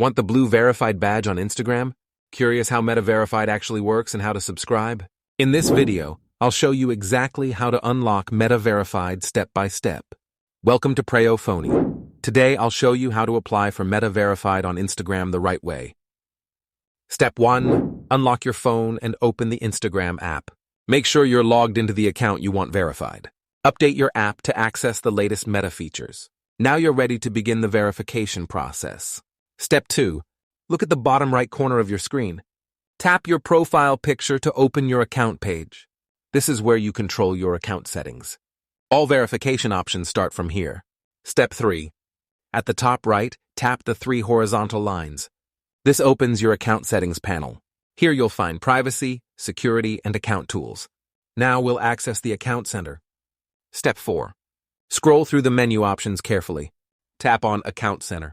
Want the blue verified badge on Instagram? Curious how Meta Verified actually works and how to subscribe? In this video, I'll show you exactly how to unlock Meta Verified step by step. Welcome to Preyo Phonie. Today, I'll show you how to apply for Meta Verified on Instagram the right way. Step 1. Unlock your phone and open the Instagram app. Make sure you're logged into the account you want verified. Update your app to access the latest Meta features. Now you're ready to begin the verification process. Step 2. Look at the bottom right corner of your screen. Tap your profile picture to open your account page. This is where you control your account settings. All verification options start from here. Step 3. At the top right, tap the 3 horizontal lines. This opens your account settings panel. Here you'll find privacy, security, and account tools. Now we'll access the account center. Step 4. Scroll through the menu options carefully. Tap on Account Center.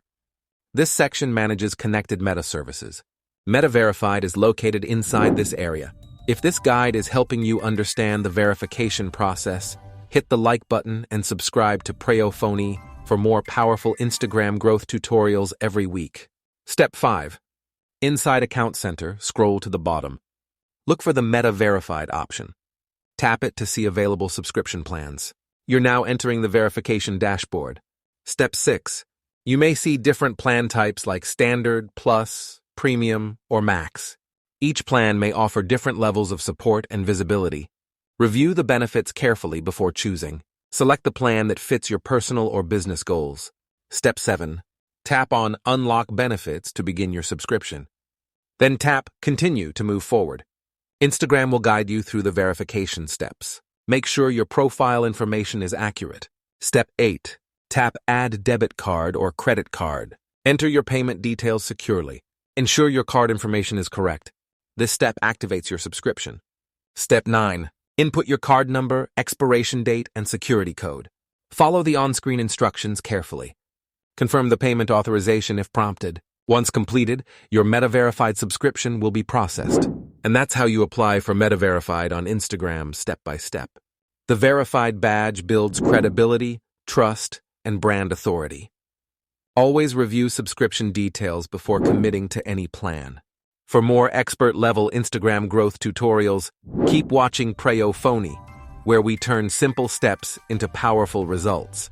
This section manages connected Meta services. Meta Verified is located inside this area. If this guide is helping you understand the verification process, hit the like button and subscribe to Preyo Phonie for more powerful Instagram growth tutorials every week. Step 5. Inside Account Center, scroll to the bottom. Look for the Meta Verified option. Tap it to see available subscription plans. You're now entering the verification dashboard. Step 6. You may see different plan types like Standard, Plus, Premium, or Max. Each plan may offer different levels of support and visibility. Review the benefits carefully before choosing. Select the plan that fits your personal or business goals. Step 7. Tap on Unlock Benefits to begin your subscription. Then tap Continue to move forward. Instagram will guide you through the verification steps. Make sure your profile information is accurate. Step 8. Tap Add Debit Card or Credit Card. Enter your payment details securely. Ensure your card information is correct. This step activates your subscription. Step 9. Input your card number, expiration date, and security code. Follow the on-screen instructions carefully. Confirm the payment authorization if prompted. Once completed, your Meta Verified subscription will be processed. And that's how you apply for Meta Verified on Instagram step by step. The verified badge builds credibility, trust, and brand authority. Always review subscription details before committing to any plan. For more expert-level Instagram growth tutorials, keep watching Preyo Phonie, where we turn simple steps into powerful results.